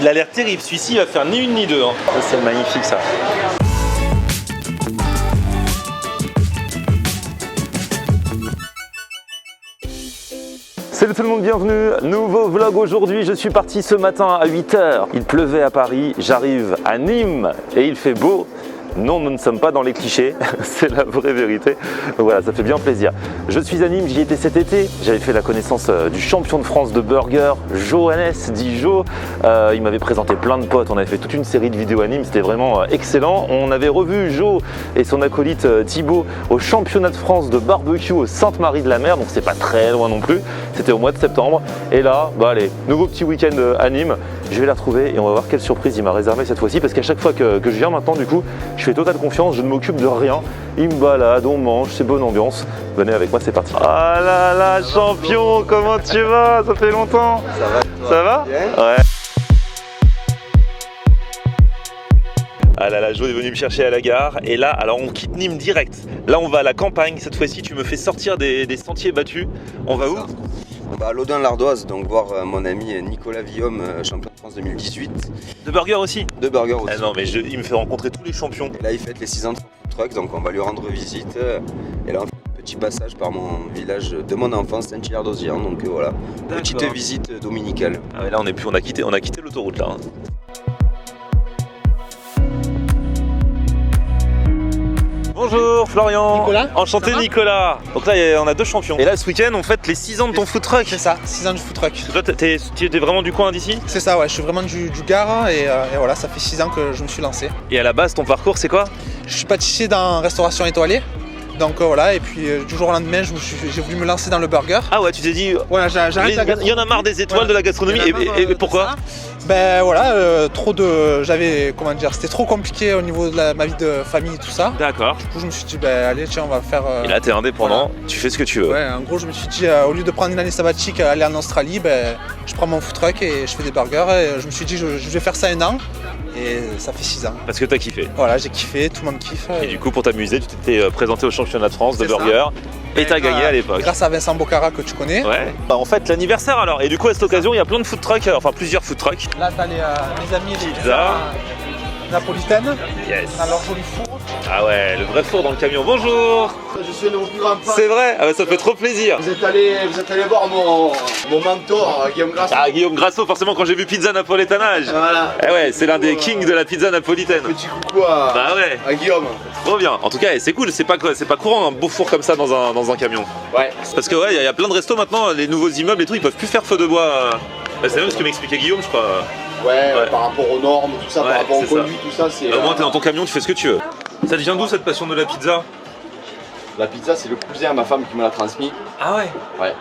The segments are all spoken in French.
Il a l'air terrible, celui-ci il va faire ni une ni deux. Hein. Ça c'est magnifique ça. Salut tout le monde, bienvenue, nouveau vlog aujourd'hui, je suis parti ce matin à 8 h. Il pleuvait à Paris, j'arrive à Nîmes et il fait beau. Non, nous ne sommes pas dans les clichés, c'est la vraie vérité. Donc voilà, ça fait bien plaisir. Je suis à Nîmes, j'y étais cet été. J'avais fait la connaissance du champion de France de burger, Johannes, dit Jo. Il m'avait présenté plein de potes, on avait fait toute une série de vidéos à Nîmes, c'était vraiment excellent. On avait revu Jo et son acolyte Thibaut au championnat de France de barbecue au Sainte-Marie-de-la-Mer, donc c'est pas très loin non plus. C'était au mois de septembre. Et là, bah allez, nouveau petit week-end à Nîmes. Je vais la retrouver et on va voir quelle surprise il m'a réservé cette fois-ci, parce qu'à chaque fois que je viens maintenant, du coup, je fais totale confiance, je ne m'occupe de rien. Il me balade, on mange, c'est bonne ambiance. Venez avec moi, c'est parti. Ah là là, champion, comment tu vas? Ça fait longtemps. Ça va, toi? Ça va? Bien. Ouais. Ah là là, Jo est venu me chercher à la gare et là, alors on quitte Nîmes direct. Là, on va à la campagne. Cette fois-ci, tu me fais sortir des sentiers battus. On va où? On va à Laudun-l'Ardoise, donc voir mon ami Nicolas Villaume, champion de France 2018. De burger aussi? De burger aussi. Ah non, mais il me fait rencontrer tous les champions. Et là, il fête les 6 ans de food truck, donc on va lui rendre visite. Et là, on fait un petit passage par mon village de mon enfance, Saint-Hilaire-d'Ozian. Donc voilà, petite visite dominicale. Ah ouais, là, on a quitté l'autoroute là. Hein. Bonjour Florian. Nicolas. Enchanté Nicolas. Donc là on a deux champions. Et là ce week-end on fête les 6 ans de ton food truck. C'est ça, 6 ans du food truck. Toi tu étais vraiment du coin d'ici? C'est ça, ouais, je suis vraiment du Gard et voilà, ça fait 6 ans que je me suis lancé. Et à la base ton parcours c'est quoi? Je suis pâtissier dans restauration étoilée. Donc voilà, et puis du jour au lendemain, j'ai voulu me lancer dans le burger. Ah ouais, tu t'es dit, voilà, j'arrête la gastronomie. Il y en a marre des étoiles de la gastronomie, et pourquoi? Ben voilà, c'était trop compliqué au niveau de ma vie de famille et tout ça. D'accord. Du coup je me suis dit, ben allez tiens, on va faire... Et là t'es indépendant, voilà. Tu fais ce que tu veux. Ouais, en gros je me suis dit, au lieu de prendre une année sabbatique, aller en Australie, ben je prends mon food truck et je fais des burgers. Et je me suis dit, je vais faire ça 1 an. Et ça fait 6 ans. Parce que t'as kiffé. Voilà, j'ai kiffé, tout le monde kiffe. Et du coup, pour t'amuser, tu t'étais présenté au championnat de France de burger et t'as gagné à l'époque. Grâce à Vincent Bocara que tu connais. Ouais. Bah, en fait, l'anniversaire alors. Et du coup, à cette occasion, il y a plein de food trucks, enfin plusieurs food trucks. Là, t'as les amis, les pizzas napolitaines. Yes. Dans leur joli four. Ah ouais, le vrai four dans le camion. Bonjour. Je suis le plus grand fan. C'est vrai? Ah ouais, ça fait trop plaisir. Vous êtes allé voir mon mentor, Guillaume Grasso. Ah, Guillaume Grasso, forcément, quand j'ai vu Pizza Napolétanage. Voilà. Eh ouais, c'est l'un des kings de la pizza napolitaine. Petit coucou à, Bah ouais. à Guillaume. Trop bien. En tout cas, c'est cool, c'est pas courant un beau four comme ça dans un camion. Ouais. Parce que ouais, il y a plein de restos maintenant, les nouveaux immeubles et tout, ils peuvent plus faire feu de bois. C'est même ce que m'expliquait Guillaume, je crois. Ouais, par rapport aux normes, tout ça, Ouais, par rapport au c'est ça. conduit, tout ça, c'est... Au moins, t'es dans ton camion, tu fais ce que tu veux. Ça devient d'où cette passion de la pizza? La pizza, c'est le cousin à ma femme qui me l'a transmis. Ah ouais. Ouais.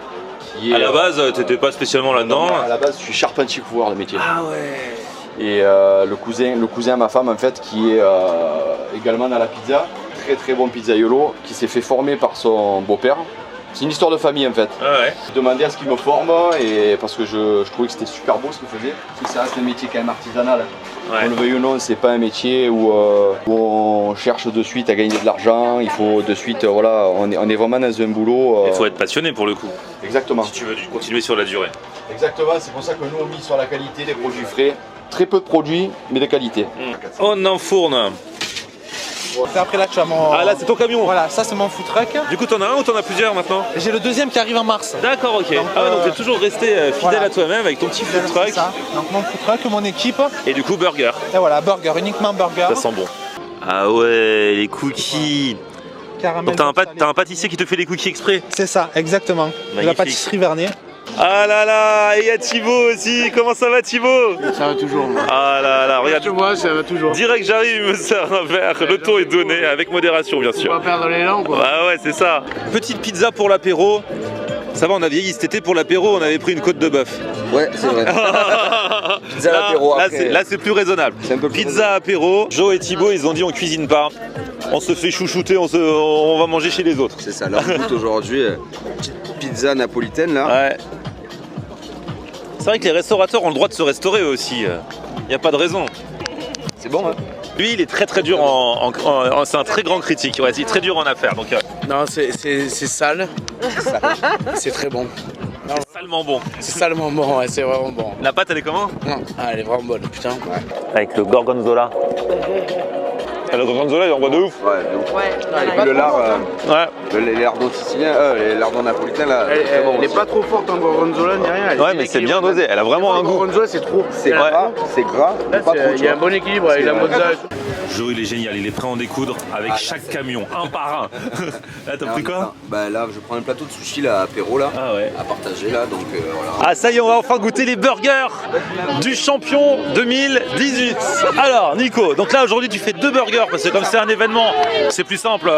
Qui est, À la base, t'étais pas spécialement là-dedans. À la base, je suis charpentier couvreur de métier. Ah ouais. Et le cousin à ma femme, en fait, qui est également dans la pizza. Très très bon pizzaiolo, qui s'est fait former par son beau-père. C'est une histoire de famille en fait. Ah ouais. J'ai demandé à ce qu'il me forme et parce que je trouvais que c'était super beau ce qu'il faisait. Parce que ça reste un métier quand même artisanal. Ouais. On le veuille ou non, c'est pas un métier où on cherche de suite à gagner de l'argent. Il faut de suite, voilà, on est vraiment dans un boulot. Il faut être passionné pour le coup. Exactement. Si tu veux continuer sur la durée. Exactement, c'est pour ça que nous on mise sur la qualité des produits frais. Très peu de produits, mais de qualité. On enfourne. Après là, tu as mon... Ah là, c'est ton camion. Voilà, ça c'est mon food truck. Du coup, t'en as un ou t'en as plusieurs maintenant? Et j'ai le deuxième qui arrive en mars. D'accord, ok. Donc, Ah ouais, donc t'es toujours resté fidèle voilà. à toi-même avec ton petit food C'est truck. ça. Donc mon food truck, mon équipe. Et du coup, burger. Et voilà, burger, uniquement burger. Ça sent bon. Ah ouais, les cookies. Caramel Donc beurre salé. t'as un pâtissier qui te fait les cookies exprès. C'est ça, exactement. De la Magnifique. pâtisserie Vernet. Ah là là, et il y a Thibaut aussi. Comment ça va Thibaut? Ça va toujours, moi. Ah là là, regarde. Moi, ça va toujours. Direct j'arrive, il me sert un verre. Le ton est donné, avec modération bien On sûr. va perdre l'élan, quoi. Ah ouais, c'est ça. Petite pizza pour l'apéro. Ça va, on a vieilli cet été pour l'apéro, on avait pris une côte de bœuf. Ouais, c'est vrai. Pizza à l'apéro après. Là, c'est plus raisonnable. C'est un peu plus Pizza apéro. Jo et Thibaut, ils ont dit on cuisine pas. On se fait chouchouter, on va manger chez les autres. C'est ça, là on goûte aujourd'hui petite pizza napolitaine là. Ouais. C'est vrai que les restaurateurs ont le droit de se restaurer eux aussi. Il n'y a pas de raison. C'est bon hein. Lui, il est très très dur c'est un très grand critique. Ouais, il est très dur en affaires. Donc, Non, c'est sale. C'est très bon. C'est salement bon. C'est salement bon, ouais, c'est vraiment bon. La pâte, elle est comment? Non, ah, elle est vraiment bonne, putain. Avec le gorgonzola. Le gorgonzola, il envoie de ouf. Ouais, de ouf. Et puis le lard, les lardons siciliens, les lardons napolitains là. Elle est pas trop forte en gorgonzola ni rien. Elle est Ouais, mais c'est bien dosé. Elle a vraiment un goût. Gorgonzola, c'est trop. C'est gras, mais pas trop. Il y a un bon équilibre avec la mozzarella. Jo, il est génial. Il est prêt à en découdre avec chaque camion, un par un. Là, t'as pris quoi? Bah là, je prends un plateau de sushi là, apéro là, Ah ouais. à partager là, donc voilà. Ah ça y est, on va enfin goûter les burgers du champion 2018. Alors Nico, donc là aujourd'hui tu fais 2 burgers parce que comme c'est un événement, c'est plus simple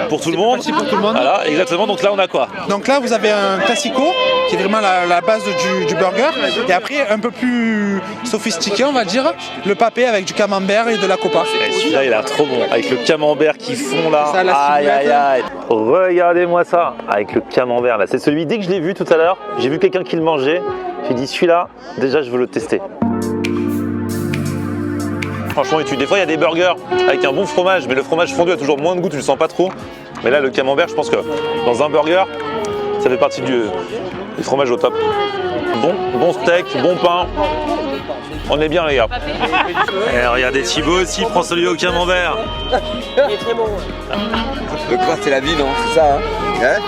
pour tout le monde. facile pour tout le monde. Voilà, exactement. Donc là on a quoi? Donc là, vous avez un classico, qui est vraiment la base du burger. Et après, un peu plus sophistiqué, on va dire, le papé avec du camembert et de la copa. Et celui-là il a l'air trop bon, avec le camembert qui fond là. Ça, la Aïe aïe ciboulette. aïe. Regardez-moi ça, avec le camembert là. C'est celui, dès que je l'ai vu tout à l'heure, j'ai vu quelqu'un qui le mangeait. J'ai dit celui-là, déjà je veux le tester. Franchement, des fois il y a des burgers avec un bon fromage, mais le fromage fondu a toujours moins de goût, tu le sens pas trop. Mais là, le camembert, je pense que dans un burger, ça fait partie du fromage au top. Bon steak, bon pain. On est bien les gars. Et regardez Thibaut aussi, il prend celui au camembert. Le quoi, c'est la vie, non? C'est ça, hein?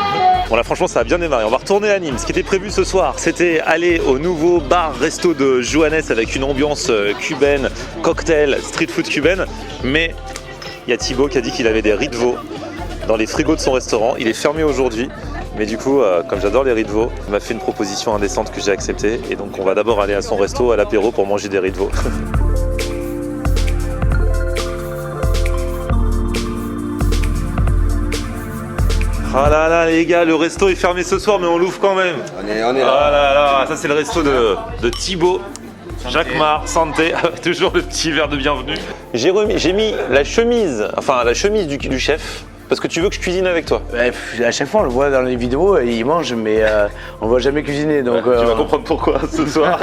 Bon là franchement ça a bien démarré, on va retourner à Nîmes. Ce qui était prévu ce soir, c'était aller au nouveau bar-resto de Johannes avec une ambiance cubaine, cocktail, street food cubaine. Mais il y a Thibaut qui a dit qu'il avait des riz de veau dans les frigos de son restaurant. Il est fermé aujourd'hui, mais du coup comme j'adore les riz de veau, il m'a fait une proposition indécente que j'ai acceptée. Et donc on va d'abord aller à son resto à l'apéro pour manger des riz de veau. Ah là là les gars, le resto est fermé ce soir mais on l'ouvre quand même. On est là. Ah là là, ça c'est le resto de Thibaut, Jacquemart, Santé, toujours le petit verre de bienvenue. J'ai mis la chemise, du chef, parce que tu veux que je cuisine avec toi. À chaque fois, on le voit dans les vidéos, il mange, mais on ne voit jamais cuisiner. Donc, Tu vas comprendre pourquoi ce soir.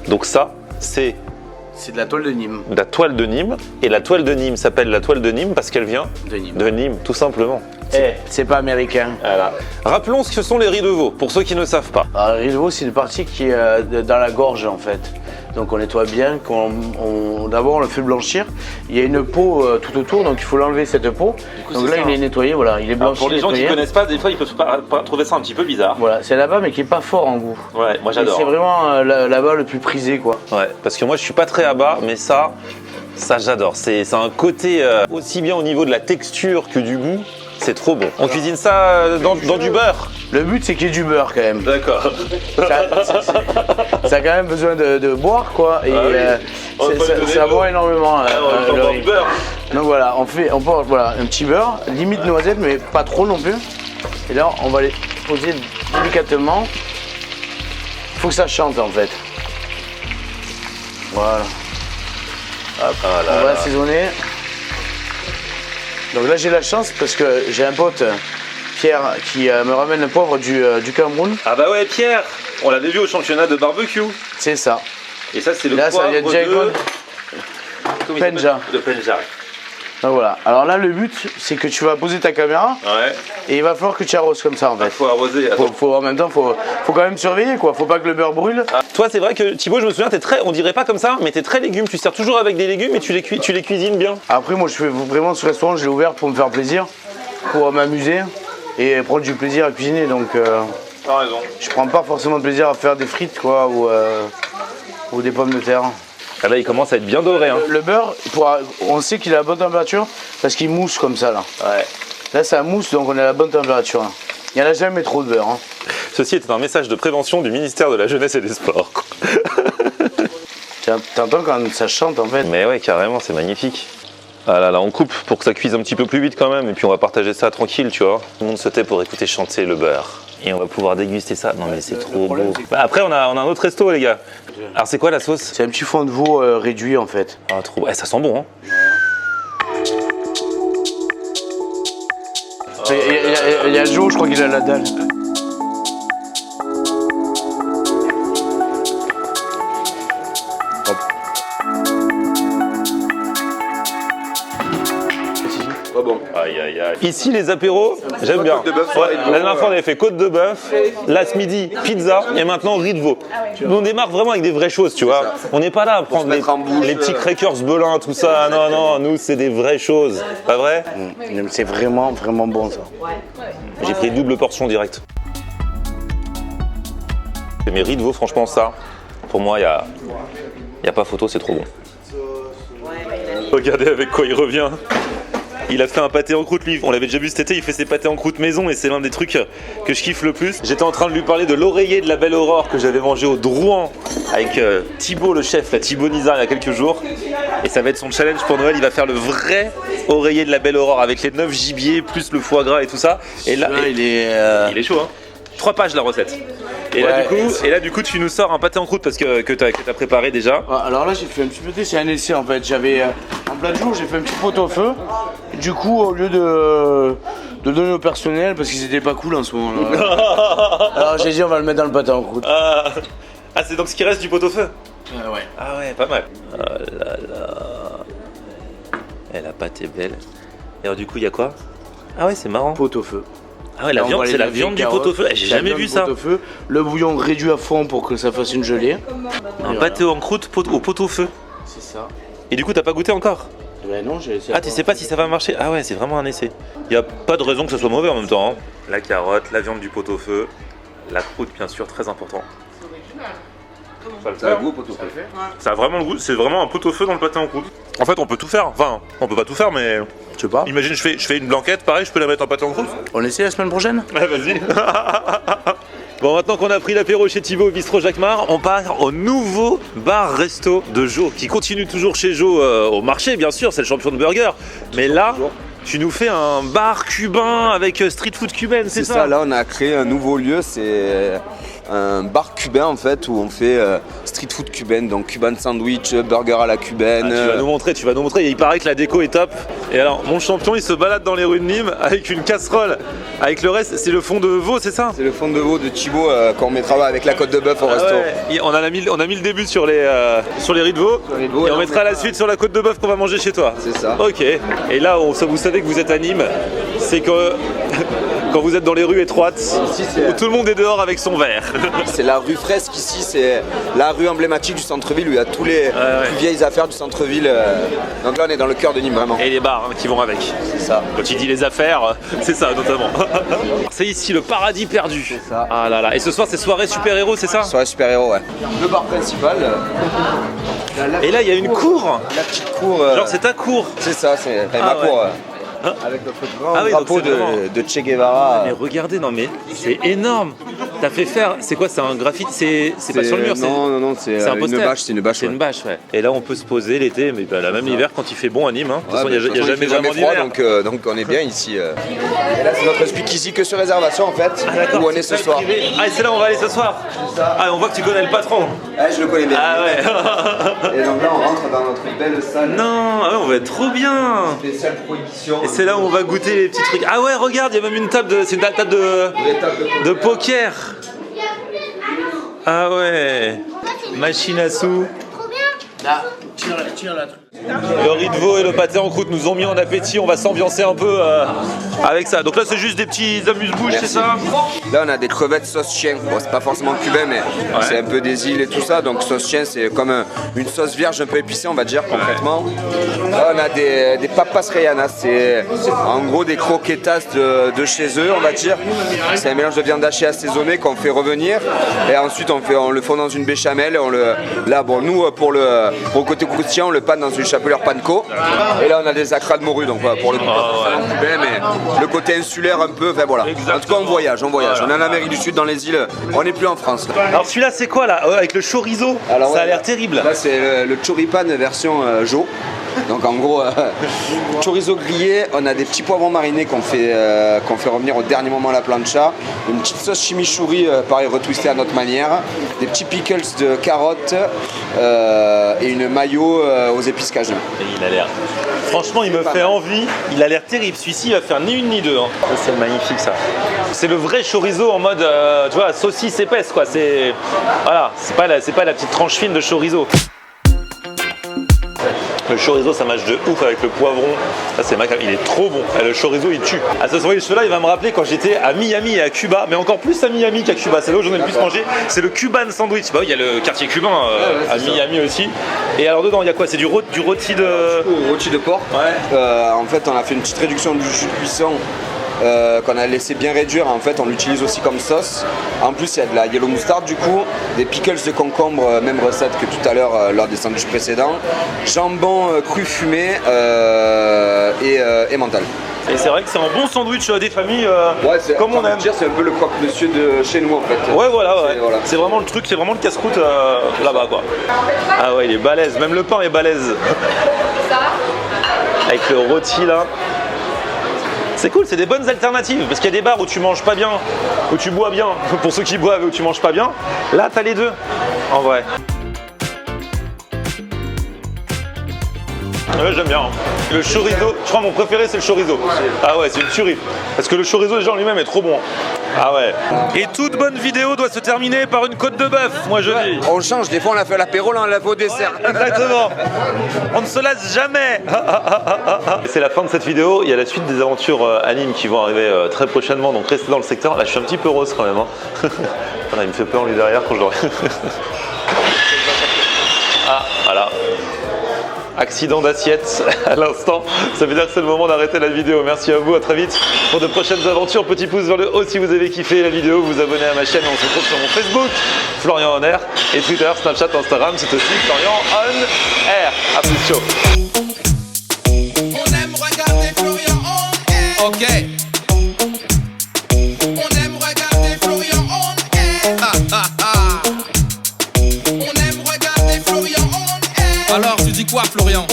Donc ça, c'est c'est de la toile de Nîmes. la toile de Nîmes, et la toile de Nîmes s'appelle la toile de Nîmes parce qu'elle vient De Nîmes. de Nîmes, tout simplement. C'est pas américain. Voilà. Rappelons ce que sont les riz de veau, pour ceux qui ne savent pas. Alors, le riz de veau, c'est une partie qui est dans la gorge en fait. Donc on nettoie bien. D'abord on le fait blanchir. Il y a une peau tout autour, donc il faut l'enlever cette peau. Donc là il est nettoyé, voilà, il est Alors, blanchi. pour les gens qui nettoyé. ne connaissent pas, des fois ils peuvent trouver ça un petit peu bizarre. Voilà, c'est là-bas mais qui est pas fort en goût. Ouais, moi j'adore. C'est vraiment là-bas le plus prisé quoi. Ouais, parce que moi je suis pas très à bas, mais ça j'adore. C'est un côté aussi bien au niveau de la texture que du goût. C'est trop bon. On cuisine ça dans du beurre. Le but c'est qu'il y ait du beurre quand même. D'accord. Ça a quand même besoin de boire quoi. Et On va pas lui donner ça de l'eau. boit énormément. On le va riz. du beurre. Donc voilà, on porte voilà, un petit beurre, limite noisette mais pas trop non plus. Et là on va les poser délicatement. Il faut que ça chante en fait. Voilà. Hop, on va assaisonner. Donc là j'ai la chance parce que j'ai un pote, Pierre, qui me ramène un poivre du Cameroun. Ah bah ouais Pierre, on l'avait vu au championnat de barbecue. C'est ça. Et ça c'est le Là, ça poivre vient directement de... Comment il s'appelle Penja. De Penja. Donc voilà. Alors là le but c'est que tu vas poser ta caméra Ouais. et il va falloir que tu arroses comme ça en fait. Faut arroser. Attends. En même temps faut quand même surveiller quoi, faut pas que le beurre brûle. Ah. Toi c'est vrai que Thibaut, je me souviens, on dirait pas comme ça, mais t'es très légumes. Tu sers toujours avec des légumes et tu les cuisines bien. Après moi je fais vraiment ce restaurant, je l'ai ouvert pour me faire plaisir, pour m'amuser et prendre du plaisir à cuisiner. Donc T'as raison. je prends pas forcément de plaisir à faire des frites quoi ou des pommes de terre. Ah là il commence à être bien doré. Hein. Le beurre, on sait qu'il est à la bonne température parce qu'il mousse comme ça là. Ouais. Là ça mousse donc on est à la bonne température. Là. Il n'y en a jamais trop de beurre. Hein. Ceci était un message de prévention du ministère de la Jeunesse et des Sports. T'entends quand ça chante en fait. Mais ouais, carrément, c'est magnifique. Ah là là, on coupe pour que ça cuise un petit peu plus vite quand même, et puis on va partager ça tranquille, tu vois. Tout le monde se tait pour écouter chanter le beurre. Et on va pouvoir déguster ça. Non mais c'est trop beau. Bah, après, on a un autre resto, les gars. Alors c'est quoi la sauce? C'est un petit fond de veau réduit en fait. Ah, trop. Ça sent bon, hein. Il y a Joe, je crois qu'il a la dalle. Très bon. Aïe aïe aïe. Ici les apéros, j'aime bien. Côte de bœuf, Ouais, riz de veau, la dernière fois on avait fait côte de bœuf, là ce midi pizza et maintenant riz de veau. Nous on démarre vraiment avec des vraies choses, tu vois. On n'est pas là à prendre se mettre en bouche, les petits crackers belins, tout ça. Non, non, nous c'est des vraies choses. Pas vrai? C'est vraiment, vraiment bon ça. J'ai pris double portion direct. Mais riz de veau, franchement ça, pour moi y a pas photo, c'est trop bon. Regardez avec quoi il revient. Il a fait un pâté en croûte, lui. On l'avait déjà vu cet été, il fait ses pâtés en croûte maison et c'est l'un des trucs que je kiffe le plus. J'étais en train de lui parler de l'oreiller de la Belle Aurore que j'avais mangé au Drouan avec Thibaut le chef, la Thibaut Nizar, il y a quelques jours. Et ça va être son challenge pour Noël, il va faire le vrai oreiller de la Belle Aurore avec les 9 gibiers plus le foie gras et tout ça. Et là, il est chaud, hein. 3 pages la recette. Et, ouais, là, du coup, tu nous sors un pâté en croûte parce que t'as préparé déjà. Alors là, j'ai fait un petit peu, c'est un essai en fait. J'avais en plein de jour, j'ai fait un petit pot au feu. Et du coup, au lieu de donner au personnel, parce qu'ils étaient pas cool en ce moment là. Alors j'ai dit, on va le mettre dans le pâté en croûte. Ah, c'est donc ce qui reste du pot au feu? Ouais. Ah ouais, pas mal. Oh là là. Et la pâte est belle. Et alors du coup, il y a quoi? Ah ouais, c'est marrant. Pot au feu. Ah ouais, la viande, c'est la viande du pot-au-feu. J'ai jamais vu ça. Le bouillon réduit à fond pour que ça fasse une gelée. Un pâté en croûte au pot-au-feu. C'est ça. Et du coup, t'as pas goûté encore? Ben non, j'ai essayé. Ah, tu sais pas si ça va marcher? Ah ouais, c'est vraiment un essai. Y a pas de raison que ça soit mauvais en même temps. Hein. La carotte, la viande du pot-au-feu, la croûte, bien sûr, très important. Ça a le goût, pot-au-feu. Ça a vraiment le goût, c'est vraiment un pot-au-feu dans le pâté en croûte. En fait, on peut tout faire. Enfin, on peut pas tout faire, mais. Je sais pas. Imagine, je fais une blanquette, pareil, je peux la mettre en pâté en croûte. On essaie la semaine prochaine? Ouais, vas-y. Bon, maintenant qu'on a pris l'apéro chez Thibaut au bistrot Jacquemart, on part au nouveau bar-resto de Jo, qui continue toujours chez Jo au marché, bien sûr, c'est le champion de burger. Mais là, tu nous fais un bar cubain avec street food cubaine, c'est ça? C'est ça, là on a créé un nouveau lieu, c'est un bar cubain en fait où on fait street food cubaine, donc cuban sandwich, burger à la cubaine. Ah, tu vas nous montrer, il paraît que la déco est top. Et alors, mon champion, il se balade dans les rues de Nîmes avec une casserole. Avec le reste, c'est le fond de veau, c'est ça? C'est le fond de veau de Thibaut qu'on mettra avec la côte de bœuf au resto. Ouais. On a mis le début sur les riz de veau. Et on mettra la suite sur la côte de bœuf qu'on va manger chez toi. C'est ça. Ok. Et là, vous savez que vous êtes à Nîmes, c'est que quand vous êtes dans les rues étroites, où tout le monde est dehors avec son verre. C'est la rue Fresque ici, c'est la rue emblématique du centre-ville où il y a tous les plus vieilles affaires du centre-ville. Donc là on est dans le cœur de Nîmes vraiment. Et les bars qui vont avec. C'est ça. Quand il dit les affaires, c'est ça notamment. C'est ici le paradis perdu. C'est ça. Ah là là. Et ce soir c'est soirée super-héros, c'est ça? Soirée super-héros, ouais. Le bar principal. Et là il y a une cour. La petite cour. Genre c'est ta cour. C'est ça, c'est ma cour. Avec notre grand drapeau de Che Guevara. Mais regardez, non mais c'est énorme. T'as fait faire, c'est quoi? C'est un graffiti? C'est pas sur le mur? Non, c'est un poster. une bâche. C'est une bâche, ouais. Et là on peut se poser l'été, mais là même l'hiver quand il fait bon à Nîmes. Hein. De toute façon, il n'y a jamais vraiment froid, d'hiver. donc on est bien ici. Et là c'est notre speakeasy que sur réservation en fait, où on est ce soir. Ah et c'est là où on va aller ce soir? Ah on voit que tu connais le patron. Ah je le connais bien. Ah ouais. Et donc là on rentre dans notre belle salle. Non, ah ouais, on va être trop bien. Spéciale prohibition. Et c'est là où on va goûter les petits trucs. Ah ouais, regarde, il y a même une table c'est une table de poker. Ah ouais. Machine à sous. Là, tire la truc. Le riz de veau et le pâté en croûte nous ont mis en appétit, on va s'ambiancer un peu avec ça. Donc là c'est juste des petits amuse-bouches, c'est ça? Là on a des crevettes sauce chien, bon c'est pas forcément cubain mais c'est un peu des îles et tout ça, donc sauce chien c'est comme une sauce vierge un peu épicée on va dire concrètement. Là on a des papas reyanas, c'est en gros des croquetas de chez eux on va dire. C'est un mélange de viande hachée assaisonnée qu'on fait revenir et ensuite on le fond dans une béchamel, là bon nous pour le côté croustillant on le panne dans une chapelure panko et là on a des acras de morue donc voilà, pour le coup cubain mais le côté insulaire un peu, enfin voilà. Exactement. En tout cas on voyage, on est en Amérique du Sud dans les îles, on n'est plus en France là. Alors celui-là c'est quoi là? Avec le chorizo? Alors, ça a l'air terrible. Là c'est le choripan version Jo. Donc en gros, chorizo grillé, on a des petits poivrons marinés qu'on fait revenir au dernier moment à la plancha, une petite sauce chimichurri, pareil retwistée à notre manière, des petits pickles de carottes et une mayo aux épices cajun. Et il a l'air... Franchement, il me fait envie, il a l'air terrible. Celui-ci, il va faire ni une ni deux. Hein. C'est magnifique ça. C'est le vrai chorizo en mode, tu vois, saucisse épaisse quoi. C'est... Voilà, c'est pas la petite tranche fine de chorizo. Le chorizo, ça mâche de ouf avec le poivron. Ça, c'est macabre. Il est trop bon. Et le chorizo, il tue. Ah, ce sandwich-là, il va me rappeler quand j'étais à Miami et à Cuba, mais encore plus à Miami qu'à Cuba. C'est là où j'en ai le plus mangé. C'est le Cuban sandwich. Bah, il y a le quartier cubain à Miami aussi. Et alors, dedans, il y a quoi? C'est du rôti de. Rôti de porc. Ouais. En fait, on a fait une petite réduction du jus de cuisson. Qu'on a laissé bien réduire, en fait on l'utilise aussi comme sauce. En plus il y a de la yellow mustard du coup, des pickles de concombre, même recette que tout à l'heure lors des sandwichs précédents, jambon cru fumé et mental. Et c'est vrai que c'est un bon sandwich des familles comme on aime. C'est un peu le croque-monsieur de chez nous en fait. Ouais voilà, ouais. C'est vraiment le truc, c'est vraiment le casse-croûte là-bas quoi. Ah ouais, il est balèze, même le pain est balèze. Avec le rôti là. C'est cool, c'est des bonnes alternatives, parce qu'il y a des bars où tu manges pas bien, où tu bois bien, pour ceux qui boivent, où tu manges pas bien. Là, t'as les deux, en vrai. Ouais, j'aime bien. Le chorizo, je crois mon préféré c'est le chorizo. Ah ouais, c'est une tuerie. Parce que le chorizo déjà en lui-même est trop bon. Ah ouais. Et toute bonne vidéo doit se terminer par une côte de bœuf, moi je dis. On change, des fois on a fait l'apéro, là on l'a fait au dessert. Ouais, exactement. On ne se lasse jamais. C'est la fin de cette vidéo. Il y a la suite des aventures animes qui vont arriver très prochainement. Donc restez dans le secteur. Là je suis un petit peu rose quand même. Hein. Voilà, il me fait peur lui derrière quand je le... Ah, voilà. Accident d'assiette à l'instant, ça veut dire que c'est le moment d'arrêter la vidéo. Merci à vous, à très vite pour de prochaines aventures. Petit pouce vers le haut si vous avez kiffé la vidéo, vous abonnez à ma chaîne. On se retrouve sur mon Facebook, Florian On Air, et Twitter, Snapchat, Instagram, c'est aussi Florian On Air. A plus, ciao. On aime regarder Florian On Air. Ok. On aime regarder Florian On Air. On aime regarder Florian On Air. Alors tu dis quoi Florian?